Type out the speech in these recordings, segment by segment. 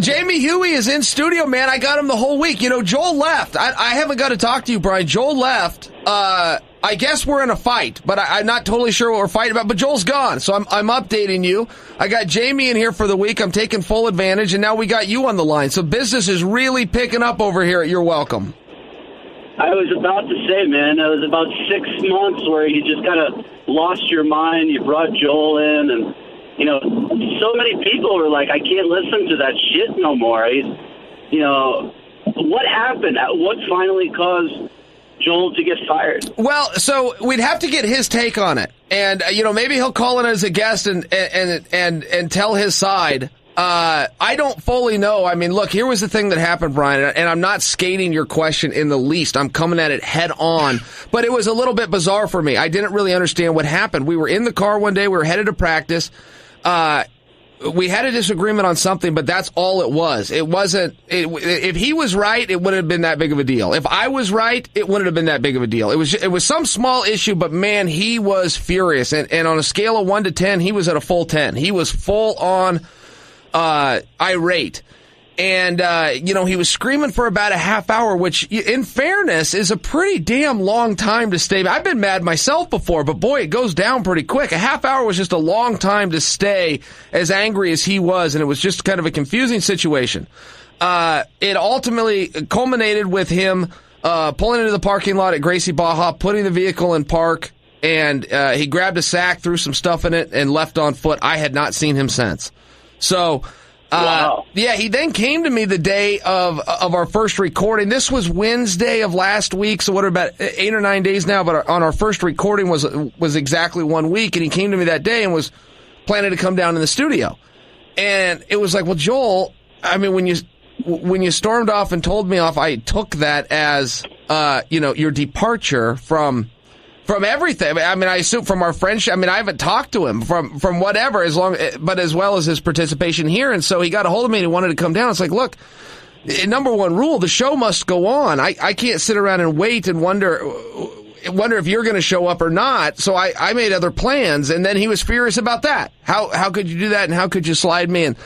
Jamie Huey is in studio, man. I got him the whole week. Joel left. I haven't got to talk to you, Brian. Joel left. I guess we're in a fight, but I'm not totally sure what we're fighting about. But Joel's gone, so I'm updating you. I got Jamie in here for the week. I'm taking full advantage, and now we got you on the line. So business is really picking up over here at You're Welcome. I was about to say, man, it was about 6 months where you just kind of lost your mind. You brought Joel in, and so many people were like, I can't listen to that shit no more. What happened? What finally caused Joel to get fired? Well, so we'd have to get his take on it, and maybe he'll call in as a guest and tell his side. I don't fully know. I mean, look, here was the thing that happened, Brian, and I'm not skating your question in the least. I'm coming at it head on, but it was a little bit bizarre for me. I didn't really understand what happened. We were in the car one day. We were headed to practice. We had a disagreement on something, but that's all it was. It wasn't. If he was right, it wouldn't have been that big of a deal. If I was right, it wouldn't have been that big of a deal. It was some small issue, but man, he was furious. And on a scale of 1 to 10, he was at a full 10. He was full on irate. And, he was screaming for about a half hour, which, in fairness, is a pretty damn long time to stay. I've been mad myself before, but boy, it goes down pretty quick. A half hour was just a long time to stay as angry as he was, and it was just kind of a confusing situation. It ultimately culminated with him pulling into the parking lot at Gracie Baja, putting the vehicle in park, and he grabbed a sack, threw some stuff in it, and left on foot. I had not seen him since. So... Wow. Yeah, he then came to me the day of our first recording. This was Wednesday of last week, so what, about 8 or 9 days now, but on our first recording was exactly 1 week, and he came to me that day and was planning to come down in the studio. And it was like, well, Joel, I mean, when you stormed off and told me off, I took that as, your departure from everything. I mean, I assume from our friendship. I mean, I haven't talked to him from whatever, but as well as his participation here. And so he got a hold of me and he wanted to come down. It's like, look, number one rule, the show must go on. I can't sit around and wait and wonder if you're going to show up or not. So I made other plans. And then he was furious about that. How could you do that? And how could you slide me? And,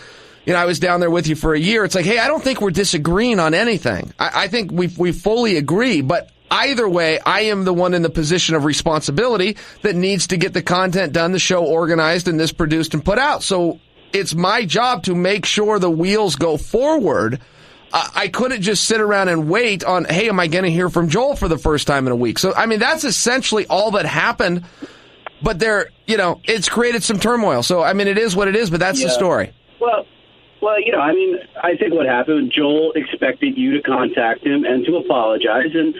I was down there with you for a year. It's like, hey, I don't think we're disagreeing on anything. I think we fully agree, but either way, I am the one in the position of responsibility that needs to get the content done, the show organized, and this produced and put out. So it's my job to make sure the wheels go forward. I couldn't just sit around and wait on, hey, am I going to hear from Joel for the first time in a week? So, I mean, that's essentially all that happened. But it's created some turmoil. So, I mean, it is what it is, but that's the story. Well, I think what happened, Joel expected you to contact him and to apologize. And,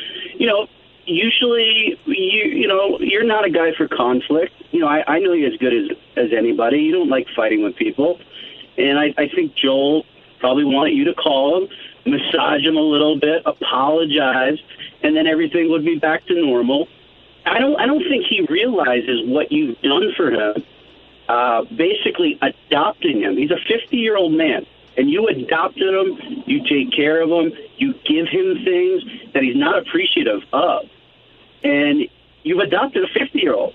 usually, you're not a guy for conflict. I know you as good as anybody. You don't like fighting with people. And I think Joel probably wanted you to call him, massage him a little bit, apologize, and then everything would be back to normal. I don't think he realizes what you've done for him. Basically adopting him. He's a 50-year-old man, and you adopted him, you take care of him, you give him things that he's not appreciative of, and you've adopted a 50-year-old.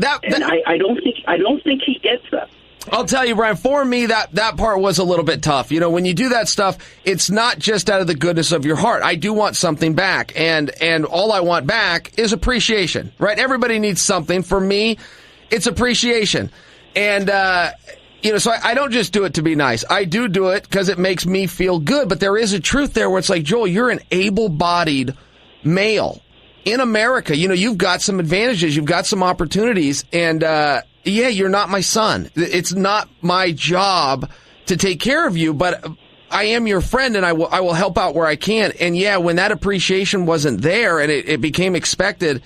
I don't think he gets that. I'll tell you, Brian, for me, that part was a little bit tough. When you do that stuff, it's not just out of the goodness of your heart. I do want something back, and all I want back is appreciation, right? Everybody needs something. For me, it's appreciation. And, so I don't just do it to be nice. I do it because it makes me feel good. But there is a truth there where it's like, Joel, you're an able-bodied male in America. You've got some advantages. You've got some opportunities. And, you're not my son. It's not my job to take care of you, but I am your friend, and I will help out where I can. And, when that appreciation wasn't there and it became expected,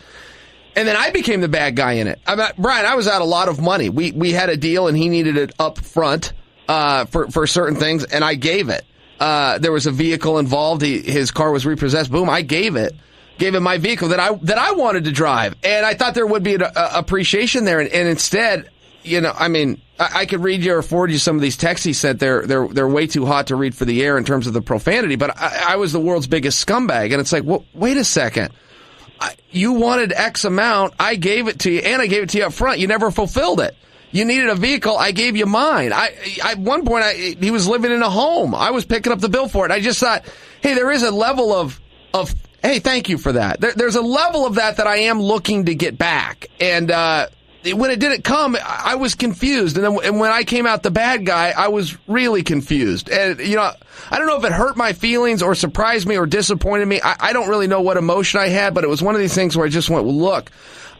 and then I became the bad guy in it. Brian, I was out a lot of money. We had a deal, and he needed it up front for certain things, and I gave it. There was a vehicle involved. His car was repossessed. Boom, I gave him my vehicle that I wanted to drive, and I thought there would be an appreciation there, and instead, I could read you or forward you some of these texts he sent. They're way too hot to read for the air in terms of the profanity, but I was the world's biggest scumbag, and it's like, well, wait a second. You wanted X amount, I gave it to you, and I gave it to you up front. You never fulfilled it. you needed a vehicle, I gave you mine. At one point, he was living in a home. I was picking up the bill for it. I just thought, hey, there is a level of hey, thank you for that. There's a level of that I am looking to get back. And when it didn't come, I was confused. And when I came out the bad guy, I was really confused. And, I don't know if it hurt my feelings or surprised me or disappointed me. I don't really know what emotion I had, but it was one of these things where I just went, well, look,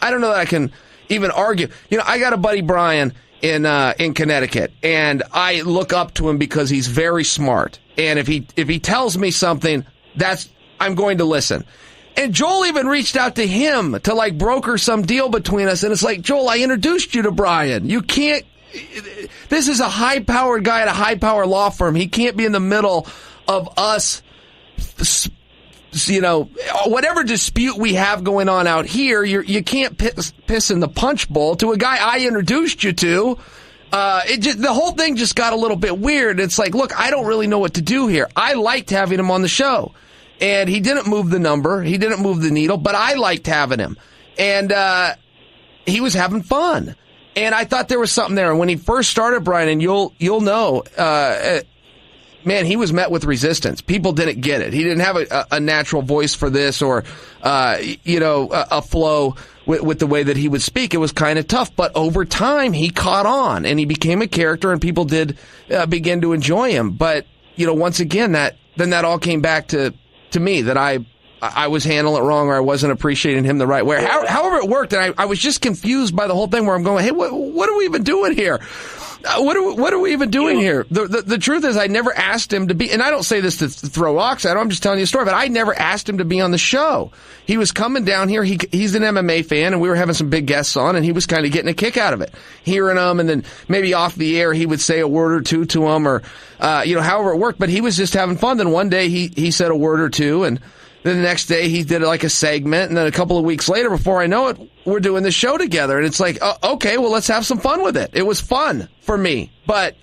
I don't know that I can even argue. I got a buddy, Brian, in Connecticut, and I look up to him because he's very smart. And if he tells me something, I'm going to listen. And Joel even reached out to him to broker some deal between us. And it's like, Joel, I introduced you to Brian. You can't, this is a high-powered guy at a high-powered law firm. He can't be in the middle of us, whatever dispute we have going on out here. You can't piss in the punch bowl to a guy I introduced you to. The whole thing just got a little bit weird. It's like, look, I don't really know what to do here. I liked having him on the show. And he didn't move the number. He didn't move the needle, but I liked having him. And he was having fun. And I thought there was something there. And when he first started, Brian, and you'll know, man, he was met with resistance. People didn't get it. He didn't have a natural voice for this or, a flow with the way that he would speak. It was kind of tough. But over time, he caught on, and he became a character, and people did begin to enjoy him. But, once again, that all came back to me, that I was handling it wrong, or I wasn't appreciating him the right way. However it worked, and I was just confused by the whole thing, where I'm going, hey, what are we even doing here? What are we even doing here? The truth is, I never asked him to be, and I don't say this to throw rocks at him, I'm just telling you a story, but I never asked him to be on the show. He was coming down here, he's an MMA fan, and we were having some big guests on, and he was kind of getting a kick out of it, hearing them, and then maybe off the air he would say a word or two to him, or however it worked, but he was just having fun. Then one day he said a word or two, and then the next day he did like a segment, and then a couple of weeks later, before I know it, we're doing the show together. And it's like, okay, well, let's have some fun with it. It was fun for me. But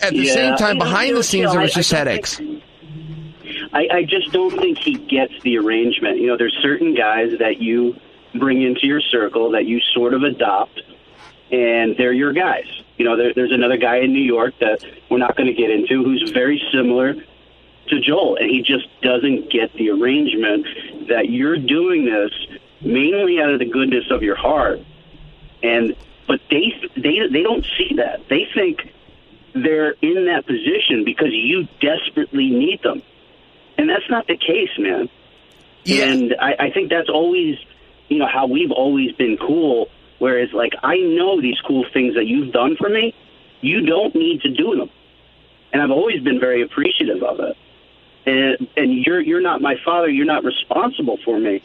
at the same time, behind the scenes, there was just headaches. I just don't think he gets the arrangement. There's certain guys that you bring into your circle that you sort of adopt, and they're your guys. There's another guy in New York that we're not going to get into who's very similar to Joel, and he just doesn't get the arrangement that you're doing this mainly out of the goodness of your heart. But they don't see that. They think they're in that position because you desperately need them. And that's not the case, man. Yeah. And I think that's always, how we've always been cool, whereas, I know these cool things that you've done for me, you don't need to do them. And I've always been very appreciative of it. And you're not my father, you're not responsible for me.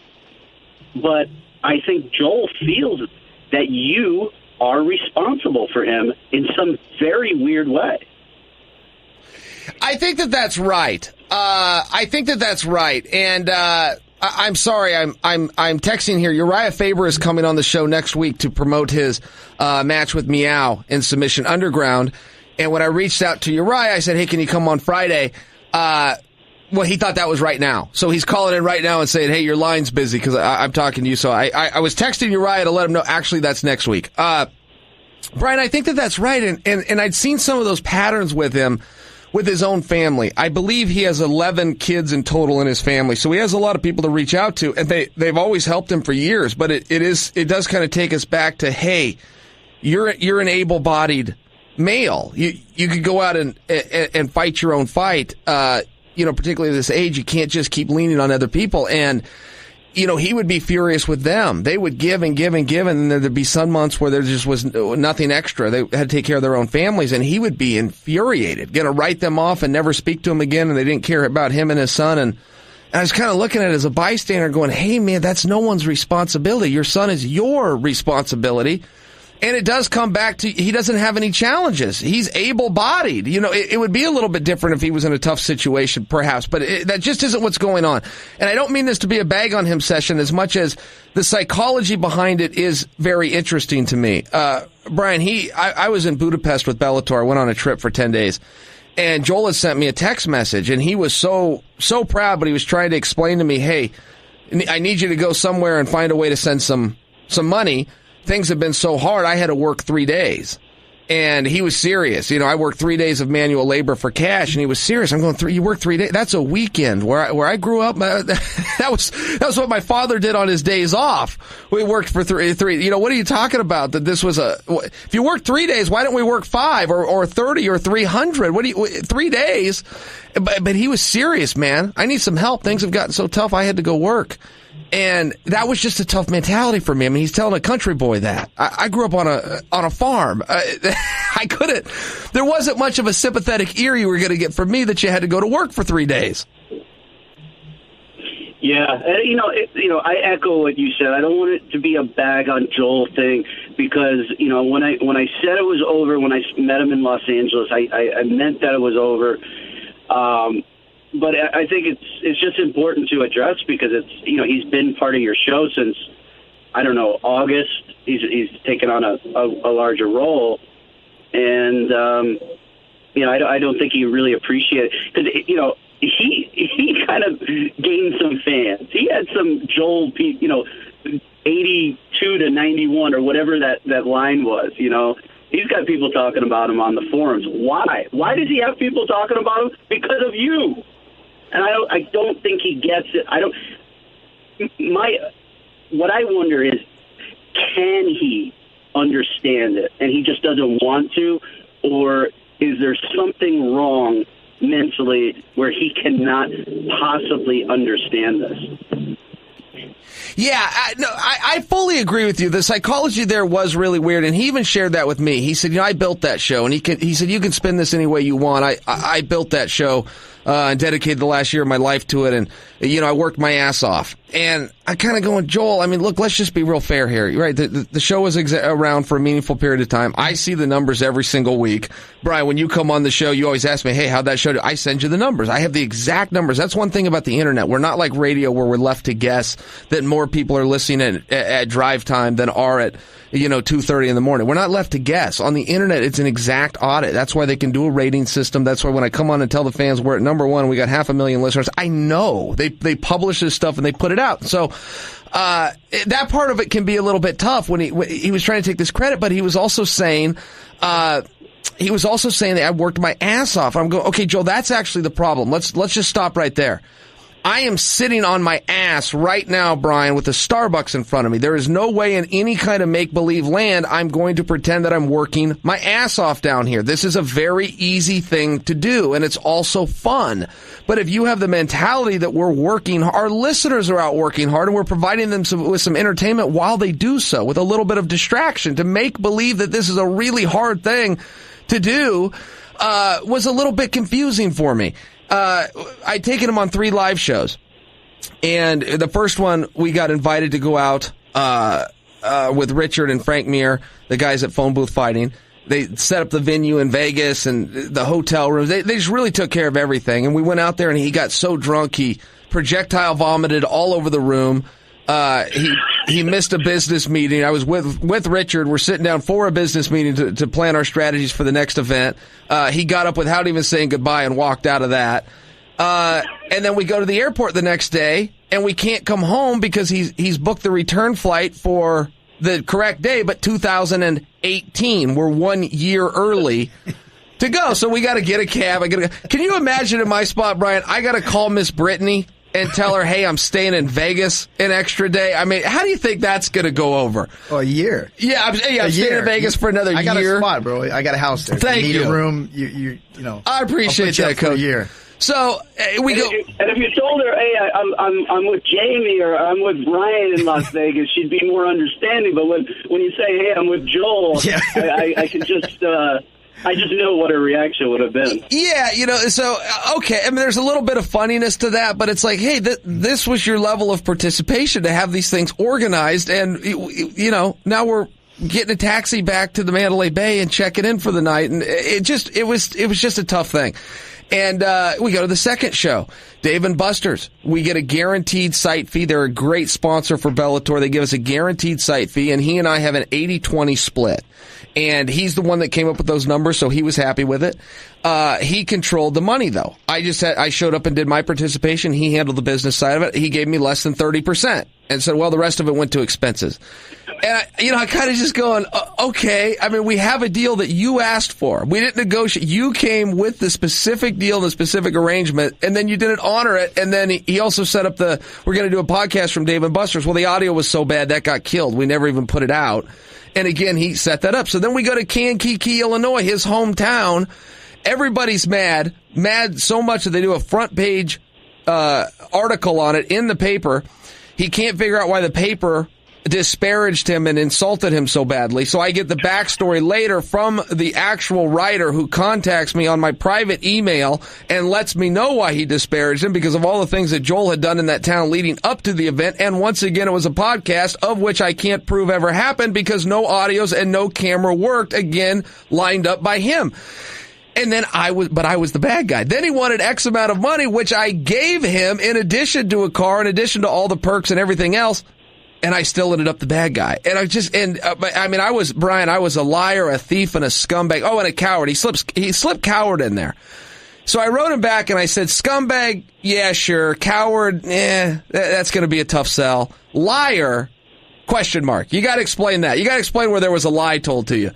But I think Joel feels that you are responsible for him in some very weird way. I think that's right. And I'm sorry, I'm texting here. Uriah Faber is coming on the show next week to promote his match with Meow in Submission Underground. And when I reached out to Uriah, I said, hey, can you come on Friday? Well, he thought that was right now. So he's calling in right now and saying, hey, your line's busy because I'm talking to you. So I was texting Uriah to let him know, actually, that's next week. Brian, I think that's right. And I'd seen some of those patterns with him, with his own family. I believe he has 11 kids in total in his family. So he has a lot of people to reach out to, and they've always helped him for years. But it does kind of take us back to, hey, you're an able-bodied male. You could go out and fight your own fight. Particularly at this age, you can't just keep leaning on other people. And, he would be furious with them. They would give and give and give, and then there'd be some months where there just was nothing extra. They had to take care of their own families, and he would be infuriated, going to write them off and never speak to them again, and they didn't care about him and his son. And I was kind of looking at it as a bystander going, hey, man, that's no one's responsibility. Your son is your responsibility. And it does come back to, he doesn't have any challenges. He's able-bodied. It would be a little bit different if he was in a tough situation, perhaps, but that just isn't what's going on. And I don't mean this to be a bag on him session as much as the psychology behind it is very interesting to me. Brian, I was in Budapest with Bellator. I went on a trip for 10 days. And Joel had sent me a text message, and he was so proud, but he was trying to explain to me, hey, I need you to go somewhere and find a way to send some money. Things have been so hard, I had to work 3 days. And he was serious. I worked 3 days of manual labor for cash, and he was serious. I'm going, you work 3 days? That's a weekend. Where I grew up, that was what my father did on his days off. We worked for three. What are you talking about? That this was if you work 3 days, why don't we work 5 or 30 or 300? 3 days? But he was serious, man. I need some help. Things have gotten so tough, I had to go work. And that was just a tough mentality for me. I mean, he's telling a country boy that. I grew up on a farm. I couldn't. There wasn't much of a sympathetic ear you were going to get from me that you had to go to work for 3 days. Yeah, I echo what you said. I don't want it to be a bag on Joel thing because when I said it was over, when I met him in Los Angeles, I meant that it was over. But I think it's just important to address because he's been part of your show since, I don't know, August. He's taken on a larger role. And, I don't think he really appreciated it because, he kind of gained some fans. He had some Joel, 82 to 91 or whatever that line was, He's got people talking about him on the forums. Why? Why does he have people talking about him? Because of you. And I don't think he gets it. What I wonder is, can he understand it? And he just doesn't want to? Or is there something wrong mentally where he cannot possibly understand this? Yeah, I fully agree with you. The psychology there was really weird, and he even shared that with me. He said, I built that show, and he said, you can spin this any way you want. I built that show and dedicated the last year of my life to it, and I worked my ass off. And I kind of going, Joel, I mean, look, let's just be real fair here, right? The show was around for a meaningful period of time. I see the numbers every single week. Brian, when you come on the show, you always ask me, hey, how'd that show do? I send you the numbers. I have the exact numbers. That's one thing about the internet. We're not like radio where we're left to guess that more people are listening at drive time than are at 2:30 in the morning. We're not left to guess. On the internet, it's an exact audit. That's why they can do a rating system. That's why when I come on and tell the fans we're at number one, we got 500,000 listeners. I know they publish this stuff and they put it out. So that part of it can be a little bit tough when he was trying to take this credit, but he was also saying that I worked my ass off. I'm going, okay, Joel, that's actually the problem. Let's just stop right there. I am sitting on my ass right now, Brian, with a Starbucks in front of me. There is no way in any kind of make-believe land I'm going to pretend that I'm working my ass off down here. This is a very easy thing to do, and it's also fun. But if you have the mentality that we're working, our listeners are out working hard, and we're providing them with some entertainment while they do so, with a little bit of distraction, to make believe that this is a really hard thing to do, was a little bit confusing for me. I'd taken him on 3 live shows, and the first one we got invited to go out with Richard and Frank Mir, the guys at Phone Booth Fighting. They set up the venue in Vegas and the hotel rooms. They just really took care of everything, and we went out there, and he got so drunk he projectile vomited all over the room. He missed a business meeting. I was with Richard. We're sitting down for a business meeting to plan our strategies for the next event. He got up without even saying goodbye and walked out of that. And then we go to the airport the next day, and we can't come home because he's booked the return flight for the correct day, but 2018. We're 1 year early to go. So we got to get a cab. Can you imagine in my spot, Brian? I got to call Miss Brittany and tell her, hey, I'm staying in Vegas an extra day. I mean, how do you think that's going to go over? Oh, a year. Yeah, I'm staying in Vegas for another year. I got a spot, bro. I got a house there. Thank you. Need a room. You know. I appreciate that, Coach. For a year. So we go. And if you told her, hey, I'm with Jamie or I'm with Brian in Las Vegas, she'd be more understanding. But when you say, hey, I'm with Joel, yeah. I can just. I just know what her reaction would have been. Yeah, so, okay, I mean, there's a little bit of funniness to that, but it's like, hey, this was your level of participation to have these things organized, and, now we're getting a taxi back to the Mandalay Bay and checking in for the night, and it was just a tough thing. And we go to the second show, Dave & Buster's. We get a guaranteed site fee. They're a great sponsor for Bellator. They give us a guaranteed site fee, and he and I have an 80-20 split. And he's the one that came up with those numbers, so he was happy with it. He controlled the money, though. I showed up and did my participation. He handled the business side of it. He gave me less than 30% and said, well, the rest of it went to expenses. And I kind of just going, okay. I mean, we have a deal that you asked for. We didn't negotiate. You came with the specific deal, the specific arrangement, and then you didn't honor it. And then he also set up we're going to do a podcast from Dave & Buster's. Well, the audio was so bad that got killed. We never even put it out. And again, he set that up. So then we go to Kankakee, Illinois, his hometown. Everybody's mad so much that they do a front page article on it in the paper. He can't figure out why the paper disparaged him and insulted him so badly. So I get the backstory later from the actual writer who contacts me on my private email and lets me know why he disparaged him because of all the things that Joel had done in that town leading up to the event. And once again, it was a podcast of which I can't prove ever happened because no audios and no camera worked, again, lined up by him. And then I was the bad guy. Then he wanted X amount of money, which I gave him in addition to a car, in addition to all the perks and everything else. And I still ended up the bad guy. And I was a liar, a thief, and a scumbag. Oh, and a coward. He slipped coward in there. So I wrote him back and I said, scumbag, yeah, sure. Coward, that's going to be a tough sell. Liar, question mark. You got to explain that. You got to explain where there was a lie told to you.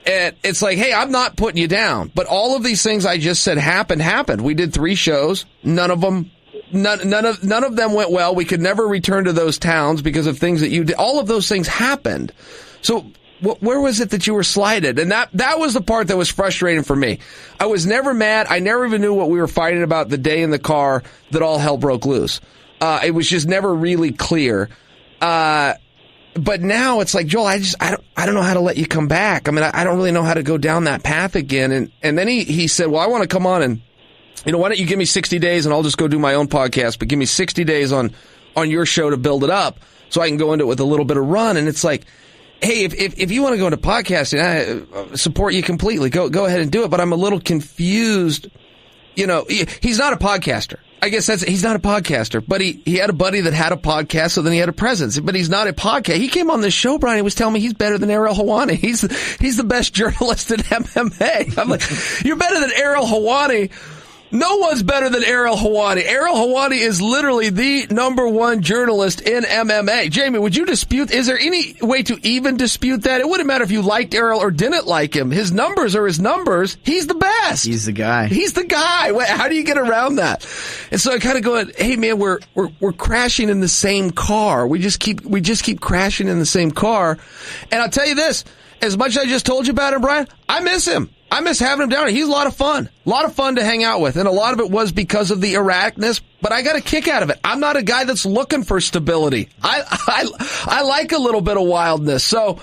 And it's like, hey, I'm not putting you down. But all of these things I just said happened. We did 3 shows. None of them went well. We could never return to those towns because of things that you did. All of those things happened. So where was it that you were slighted? And that was the part that was frustrating for me. I was never mad. I never even knew what we were fighting about the day in the car that all hell broke loose. It was just never really clear. But now it's like, Joel, I don't know how to let you come back. I mean, I don't really know how to go down that path again. And then he said, well, I want to come on and, why don't you give me 60 days and I'll just go do my own podcast, but give me 60 days on your show to build it up so I can go into it with a little bit of run. And it's like, hey, if you want to go into podcasting, I support you completely. Go ahead and do it. But I'm a little confused. He's not a podcaster. I guess he's not a podcaster, but he had a buddy that had a podcast, so then he had a presence. But he's not a podcast. He came on this show, Brian. He was telling me he's better than Ariel Helwani. He's the best journalist in MMA. I'm like, you're better than Ariel Helwani. No one's better than Ariel Helwani. Ariel Helwani is literally the #1 journalist in MMA. Jamie, would you dispute? Is there any way to even dispute that? It wouldn't matter if you liked Ariel or didn't like him. His numbers are his numbers. He's the best. He's the guy. He's the guy. How do you get around that? And so I kind of go, hey man, we're crashing in the same car. We just keep crashing in the same car. And I'll tell you this, as much as I just told you about him, Brian, I miss him. I miss having him down here. He's a lot of fun. A lot of fun to hang out with. And a lot of it was because of the erraticness, but I got a kick out of it. I'm not a guy that's looking for stability. I like a little bit of wildness. So,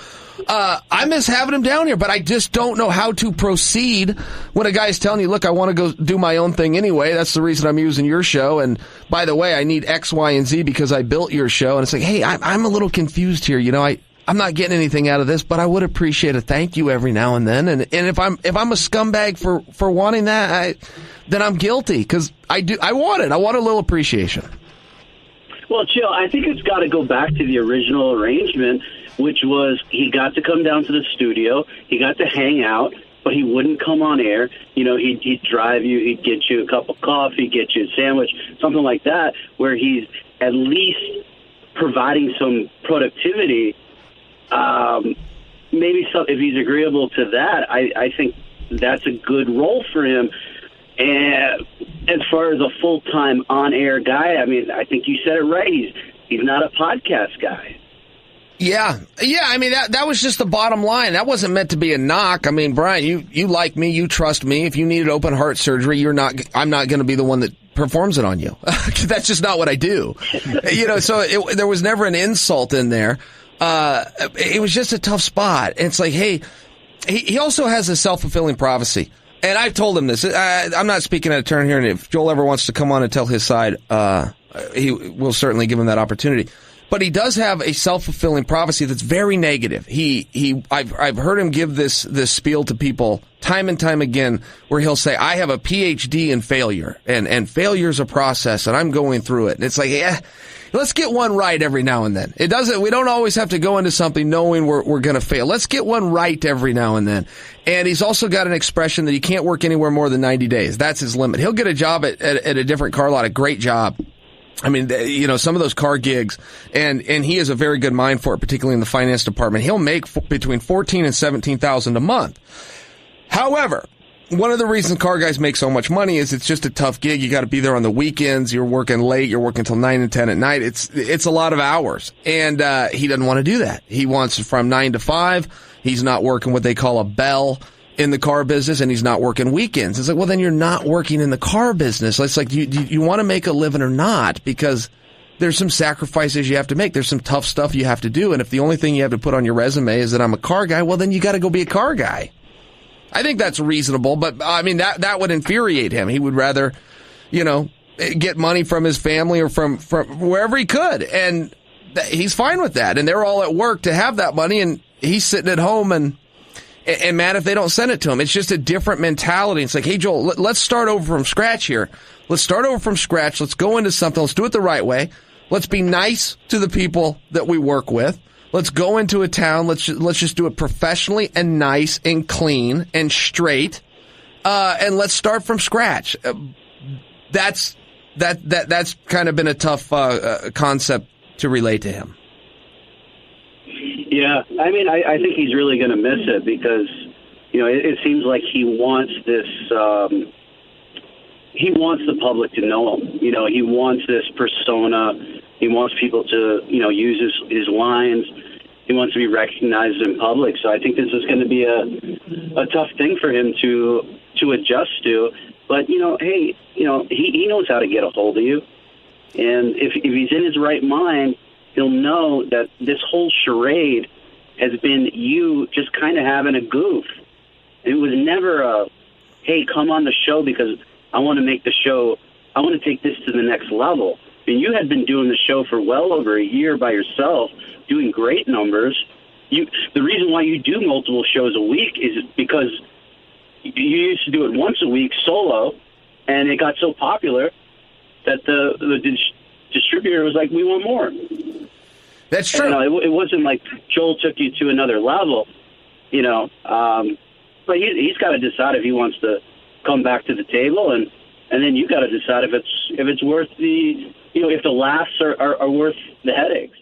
I miss having him down here, but I just don't know how to proceed when a guy's telling you, look, I want to go do my own thing anyway. That's the reason I'm using your show. And by the way, I need X, Y, and Z because I built your show. And it's like, hey, I'm a little confused here. I'm not getting anything out of this, but I would appreciate a thank you every now and then. And if I'm a scumbag for wanting that, then I'm guilty because I want it. I want a little appreciation. Well, Chael, I think it's got to go back to the original arrangement, which was he got to come down to the studio, he got to hang out, but he wouldn't come on air. He'd drive you, he'd get you a cup of coffee, get you a sandwich, something like that, where he's at least providing some productivity. Maybe if he's agreeable to that, I think that's a good role for him. And as far as a full-time on-air guy, I mean, I think you said it right. He's not a podcast guy. Yeah. I mean, that was just the bottom line. That wasn't meant to be a knock. I mean, Brian, you like me, you trust me. If you needed open heart surgery, I'm not going to be the one that performs it on you. That's just not what I do. So there was never an insult in there. It was just a tough spot. And it's like, hey, he also has a self-fulfilling prophecy. And I've told him this. I'm not speaking out of turn here, and if Joel ever wants to come on and tell his side, he will certainly give him that opportunity. But he does have a self-fulfilling prophecy that's very negative. I've heard him give this spiel to people time and time again, where he'll say, I have a PhD in failure, and failure's a process, and I'm going through it. And it's like, let's get one right every now and then. We don't always have to go into something knowing we're going to fail. Let's get one right every now and then. And he's also got an expression that he can't work anywhere more than 90 days. That's his limit. He'll get a job at a different car lot, a great job. I mean, some of those car gigs, and he has a very good mind for it, particularly in the finance department. He'll make between $14,000 and $17,000 a month. However, one of the reasons car guys make so much money is it's just a tough gig. You got to be there on the weekends. You're working late. You're working till 9 and 10 at night. It's a lot of hours, and he doesn't want to do that. He wants from 9 to 5. He's not working what they call a bell in the car business, and he's not working weekends. It's like, well, then you're not working in the car business. It's like, you want to make a living or not? Because there's some sacrifices you have to make. There's some tough stuff you have to do. And if the only thing you have to put on your resume is that I'm a car guy, well, then you got to go be a car guy. I think that's reasonable, but I mean, that would infuriate him. He would rather, get money from his family or from wherever he could. And he's fine with that. And they're all at work to have that money, and he's sitting at home and mad if they don't send it to him. It's just a different mentality. It's like, hey, Joel, let's start over from scratch here. Let's start over from scratch. Let's go into something. Let's do it the right way. Let's be nice to the people that we work with. Let's go into a town. Let's just do it professionally and nice and clean and straight. And let's start from scratch. That's kind of been a tough concept to relate to him. Yeah, I mean, I think he's really going to miss it because, it seems like he wants this, he wants the public to know him. He wants this persona. He wants people to, use his lines. He wants to be recognized in public. So I think this is going to be a tough thing for him to adjust to. But, hey, he knows how to get a hold of you. And if he's in his right mind, he'll know that this whole charade has been you just kind of having a goof. It was never a, hey, come on the show because I want to make the show, I want to take this to the next level. I mean, you had been doing the show for well over a year by yourself, doing great numbers. The reason why you do multiple shows a week is because you used to do it once a week solo, and it got so popular that the distributor was like, we want more. That's true. And, it wasn't like Joel took you to another level, but he's got to decide if he wants to come back to the table, and then you got to decide if it's worth the, if the laughs are worth the headaches.